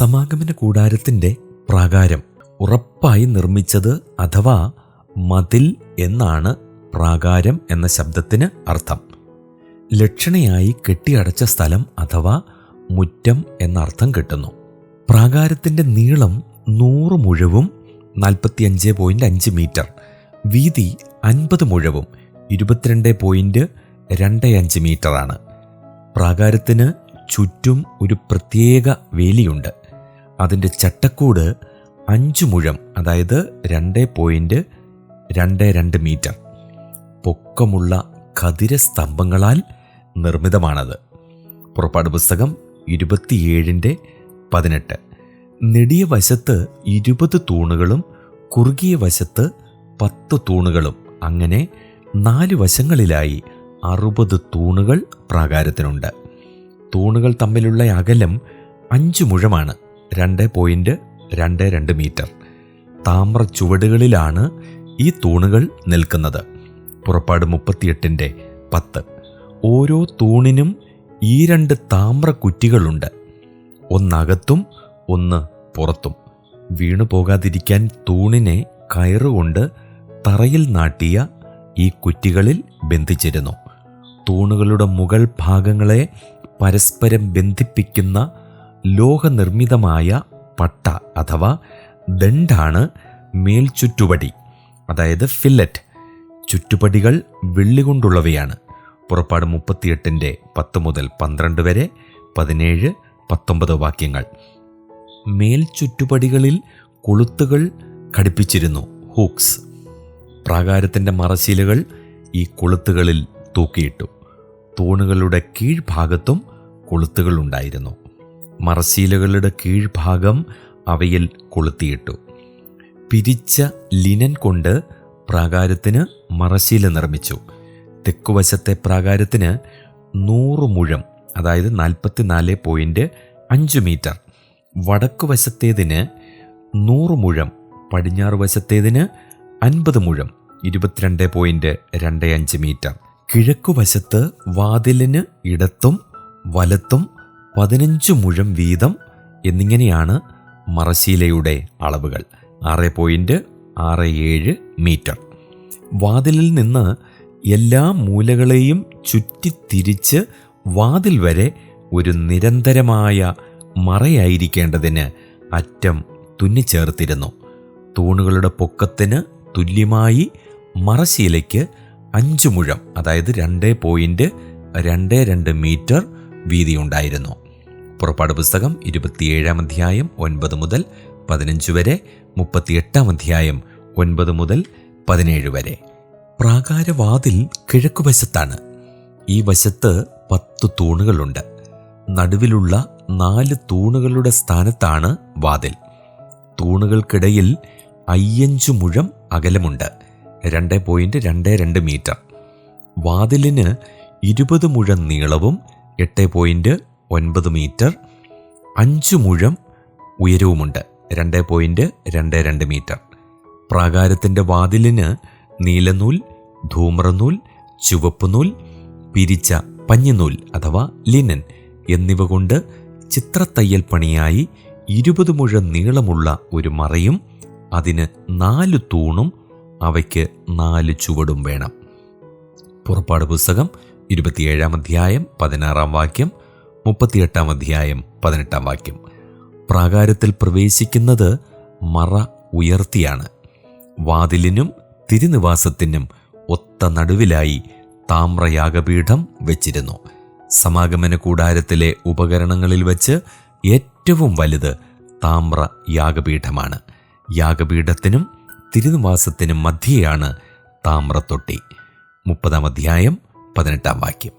സമാഗമന കൂടാരത്തിൻ്റെ പ്രാകാരം ഉറപ്പായി നിർമ്മിച്ചത് അഥവാ മതിൽ എന്നാണ് പ്രാകാരം എന്ന ശബ്ദത്തിന് അർത്ഥം. ലക്ഷണയായി കെട്ടിയടച്ച സ്ഥലം അഥവാ മുറ്റം എന്നർത്ഥം കിട്ടുന്നു. പ്രാകാരത്തിൻ്റെ നീളം 100 മുഴവും 45.5 മീറ്റർ, വീതി 50 മുഴവും 22.25 മീറ്ററാണ്. പ്രാകാരത്തിന് ചുറ്റും ഒരു പ്രത്യേക വേലിയുണ്ട്. അതിൻ്റെ ചട്ടക്കൂട് 5 മുഴം, അതായത് 2.22 മീറ്റർ പൊക്കമുള്ള ഖദിര സ്തംഭങ്ങളാൽ നിർമ്മിതമാണത്. പുറപ്പാട് പുസ്തകം 27:18. നെടിയ വശത്ത് 20 തൂണുകളും കുറുകിയ വശത്ത് 10 തൂണുകളും, അങ്ങനെ 4 വശങ്ങളിലായി 60 തൂണുകൾ പ്രാകാരത്തിനുണ്ട്. തൂണുകൾ തമ്മിലുള്ള അകലം 5 മുഴമാണ്, 2.22 മീറ്റർ. താമ്ര ചുവടുകളിലാണ് ഈ തൂണുകൾ നിൽക്കുന്നത്. പുറപ്പാട് 38:10. ഓരോ തൂണിനും ഈ 2 താമ്ര കുറ്റികളുണ്ട്, ഒന്നകത്തും ഒന്ന് പുറത്തും. വീണു പോകാതിരിക്കാൻ തൂണിനെ കയറുകൊണ്ട് തറയിൽ നാട്ടിയ ഈ കുറ്റികളിൽ ബന്ധിച്ചിരുന്നു. തൂണുകളുടെ മുകൾ ഭാഗങ്ങളെ പരസ്പരം ബന്ധിപ്പിക്കുന്ന ലോഹനിർമ്മിതമായ പട്ട അഥവാ ദണ്ഡാണ് മേൽചുറ്റുപടി, അതായത് ഫില്ലറ്റ്. ചുറ്റുപടികൾ വെള്ളികൊണ്ടുള്ളവയാണ്. പുറപ്പാട് 38:10-12 വരെ, 17-19 വാക്യങ്ങൾ. മേൽചുറ്റുപടികളിൽ കൊളുത്തുകൾ ഘടിപ്പിച്ചിരുന്നു, ഹൂക്സ്. പ്രാകാരത്തിൻ്റെ മറശ്ശീലകൾ ഈ കൊളുത്തുകളിൽ തൂക്കിയിട്ടു. തൂണുകളുടെ കീഴ്ഭാഗത്തും കൊളുത്തുകൾ ഉണ്ടായിരുന്നു. മറശ്ശീലകളുടെ കീഴ്ഭാഗം അവയിൽ കൊളുത്തിയിട്ടു. പിരിച്ച ലിനൻ കൊണ്ട് പ്രാകാരത്തിന് മറശ്ശീല നിർമ്മിച്ചു. തെക്കുവശത്തെ പ്രാകാരത്തിന് 100 മുഴം, അതായത് 44.5 മീറ്റർ. വടക്കുവശത്തേതിന് 100 മുഴം, പടിഞ്ഞാറ് വശത്തേതിന് 50 മുഴം, 22.25 മീറ്റർ. കിഴക്കുവശത്ത് വാതിലിന് ഇടത്തും വലത്തും 15 മുഴം വീതം എന്നിങ്ങനെയാണ് മറശ്ശീലയുടെ അളവുകൾ. 6.67 മീറ്റർ. വാതിലിൽ നിന്ന് എല്ലാ മൂലകളെയും ചുറ്റിത്തിരിച്ച് വാതിൽ വരെ ഒരു നിരന്തരമായ മറയായിരിക്കേണ്ടതിന് അറ്റം തുന്നിച്ചേർത്തിരുന്നു. തൂണുകളുടെ പൊക്കത്തിന് തുല്യമായി മറശ്ശീലയ്ക്ക് 5 മുഴം, അതായത് 2.22 മീറ്റർ വീതിയുണ്ടായിരുന്നു. പുറപ്പാട് പുസ്തകം 27:9-15 വരെ, 38:9-17 വരെ. പ്രാകാരവാതിൽ കിഴക്കുവശത്താണ്. ഈ വശത്ത് 10 തൂണുകളുണ്ട്. നടുവിലുള്ള 4 തൂണുകളുടെ സ്ഥാനത്താണ് വാതിൽ. തൂണുകൾക്കിടയിൽ 5 മുഴം അകലമുണ്ട്, 2.22 മീറ്റർ. വാതിലിന് 20 മുഴം നീളവും 8.9 മീറ്റർ, 5 മുഴം ഉയരവുമുണ്ട്, 2.22 മീറ്റർ. പ്രാകാരത്തിൻ്റെ വാതിലിന് നീലനൂൽ, ധൂമ്രനൂൽ, ചുവപ്പുനൂൽ, പിരിച്ച പഞ്ഞിനൂൽ അഥവാ ലിനൻ എന്നിവ കൊണ്ട് ചിത്രത്തയ്യൽ പണിയായി 20 മുഴം നീളമുള്ള ഒരു മറയും അതിന് 4 തൂണും അവയ്ക്ക് 4 ചുവടും വേണം. പുറപ്പാട് പുസ്തകം 27:16 വാക്യം, 38:18 വാക്യം. പ്രാകാരത്തിൽ പ്രവേശിക്കുന്നത് മറ ഉയർത്തിയാണ്. വാതിലിനും തിരുനിവാസത്തിനും ഒത്ത നടുവിലായി താമ്രയാഗപീഠം വെച്ചിരുന്നു. സമാഗമന കൂടാരത്തിലെ ഉപകരണങ്ങളിൽ വച്ച് ഏറ്റവും വലുത് താമ്ര യാഗപീഠമാണ്. യാഗപീഠത്തിനും തിരുനിവാസത്തിനും മധ്യേയാണ് താമ്രത്തൊട്ടി. 30-18 വാക്യം.